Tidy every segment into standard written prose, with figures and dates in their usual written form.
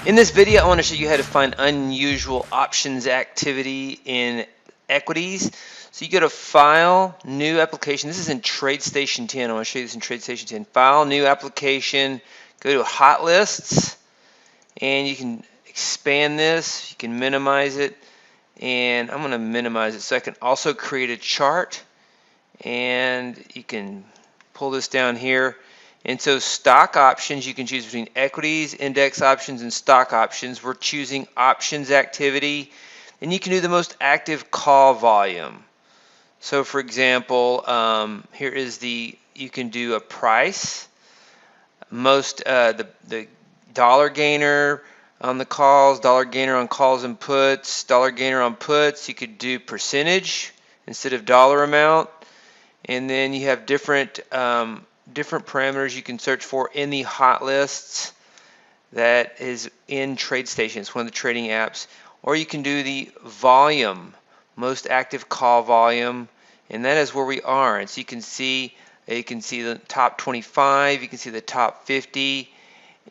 In this video, I want to show you how to find unusual options activity in equities. So you go to File, New Application. This is in Tradestation 10. I want to show you this in Tradestation 10. File, New Application, go to Hot Lists, and you can expand this. You can minimize it, and I'm going to minimize it so I can also create a chart, and you can pull this down here. And so stock options, you can choose between equities, index options, and stock options. We're choosing options activity, and you can do the most active call volume. So for example, here is you can do a price, the dollar gainer on the calls, dollar gainer on calls and puts, dollar gainer on puts. You could do percentage instead of dollar amount, and then you have different parameters you can search for in the hot lists that is in Tradestation. It's one of the trading apps. Or you can do the volume, most active call volume, and that is where we are. And so you can see the top 25, you can see the top 50,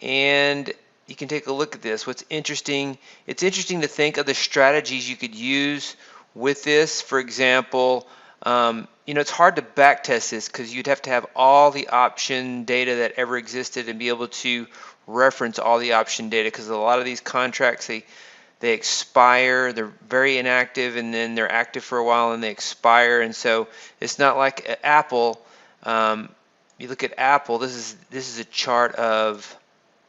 and you can take a look at this. What's interesting, it's interesting to think of the strategies you could use with this. For example, it's hard to backtest this because you'd have to have all the option data that ever existed and be able to reference all the option data, because a lot of these contracts, they expire, they're very inactive, and then they're active for a while and they expire. And so it's not like Apple. You look at Apple, this is a chart of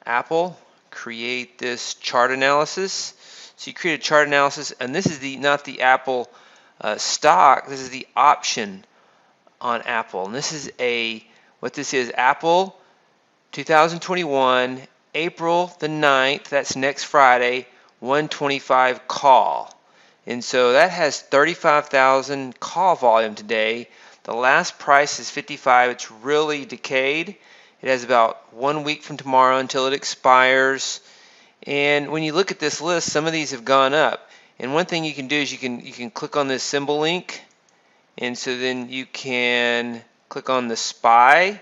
Apple. Create this chart analysis. So you create a chart analysis, and this is not the Apple stock, this is the option on Apple. And this is what this is, Apple 2021, April the 9th, that's next Friday, 125 call. And so that has 35,000 call volume today. The last price is 55. It's really decayed. It has about 1 week from tomorrow until it expires. And when you look at this list, some of these have gone up. And one thing you can do is you can click on this symbol link, and so then you can click on the SPY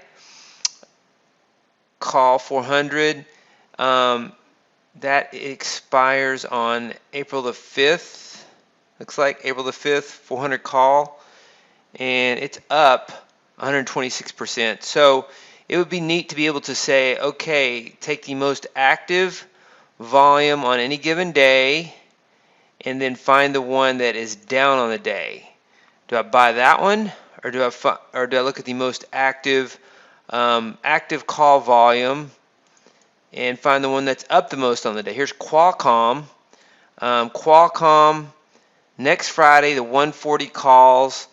call 400. That expires on April the 5th. Looks like April the 5th, 400 call, and it's up 126%. So it would be neat to be able to say, okay, take the most active volume on any given day, and then find the one that is down on the day. Do I buy that one, or do I look at the most active call volume and find the one that's up the most on the day? Here's Qualcomm. Qualcomm next Friday, the 140 calls.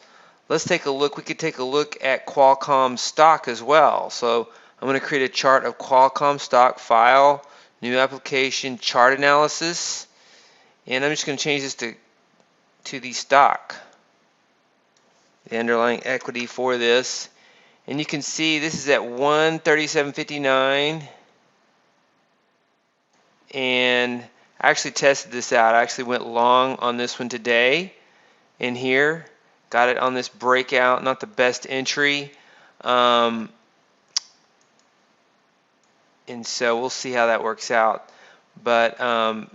Let's take a look. We could take a look at Qualcomm stock as well. So I'm going to create a chart of Qualcomm stock. File, New Application, Chart Analysis. And I'm just going to change this to the stock, the underlying equity for this. And you can see this is at 137.59. And I actually tested this out. I actually went long on this one today. In here, got it on this breakout. Not the best entry. And so we'll see how that works out. But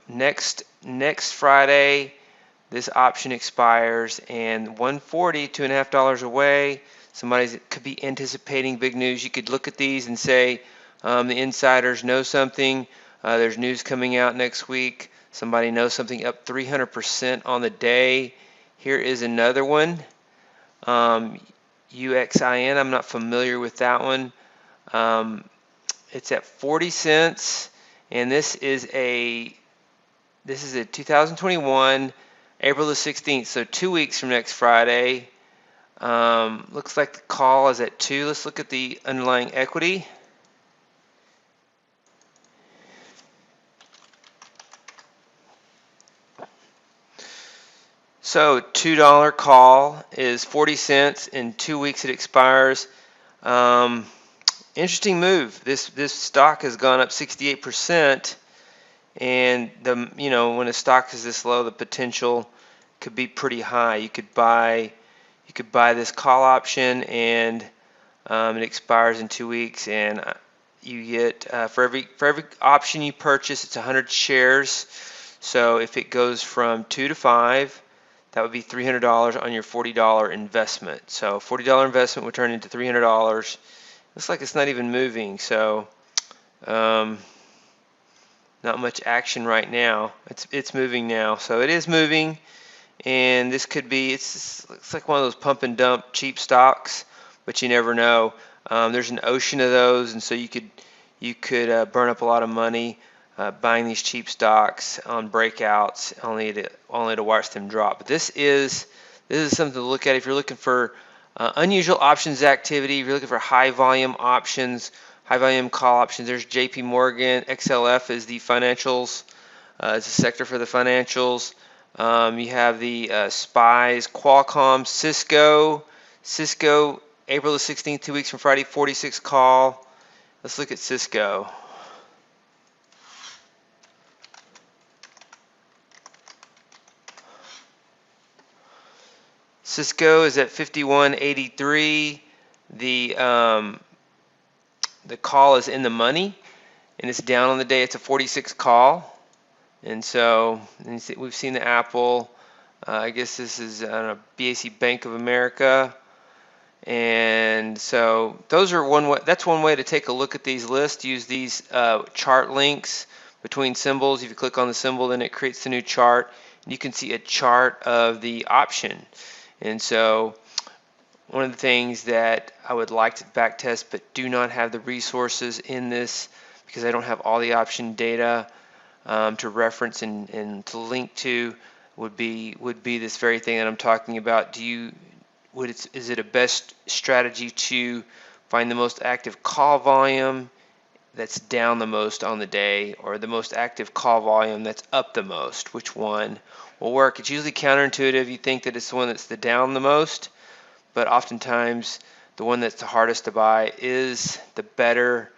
next Friday, this option expires, and 140, $2.50 away. Somebody could be anticipating big news. You could look at these and say, the insiders know something. There's news coming out next week. Somebody knows something, up 300% on the day. Here is another one, UXIN. I'm not familiar with that one. It's at 40 cents, and this is a 2021, April the 16th, so 2 weeks from next Friday. Looks like the call is at 2. Let's look at the underlying equity. So $2 call is 40 cents. In 2 weeks it expires. Interesting move. This stock has gone up 68%, and when a stock is this low, the potential could be pretty high. You could buy this call option, and it expires in 2 weeks, and for every option you purchase, it's 100 shares. So if it goes from 2 to 5, that would be $300 on your $40 investment. So $40 investment would turn into $300. Looks like it's not even moving, so not much action right now. It's moving now, so it is moving, and this could be it's like one of those pump and dump cheap stocks, but you never know. There's an ocean of those, and so you could burn up a lot of money buying these cheap stocks on breakouts, only to watch them drop. But this is something to look at if you're looking for unusual options activity. If you're looking for high volume options, high volume call options, there's JP Morgan. XLF is the financials. It's a sector for the financials. You have the SPYs, Qualcomm, Cisco, April the 16th, 2 weeks from Friday, 46 call. Let's look at Cisco. Cisco is at 51.83. The call is in the money, and it's down on the day. It's a 46 call, and so we've seen the Apple. I guess this is BAC Bank of America, and so those are one way. That's one way to take a look at these lists. Use these chart links between symbols. If you click on the symbol, then it creates the new chart, and you can see a chart of the option. And so one of the things that I would like to back test but do not have the resources in this because I don't have all the option data to reference and to link to would be this very thing that I'm talking about. Is it a best strategy to find the most active call volume that's down the most on the day, or the most active call volume that's up the most? Which one will work? It's usually counterintuitive. You think that it's the one that's the down the most, but oftentimes the one that's the hardest to buy is the better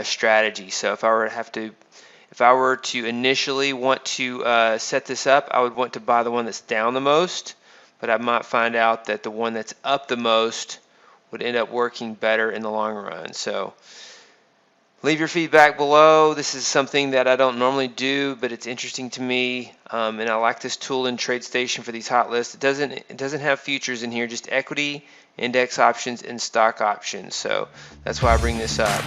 strategy. So if I were to initially want to set this up, I would want to buy the one that's down the most, but I might find out that the one that's up the most would end up working better in the long run. So leave your feedback below. This is something that I don't normally do, but it's interesting to me, and I like this tool in Tradestation for these hot lists. It doesn't have futures in here, just equity, index options, and stock options. So that's why I bring this up.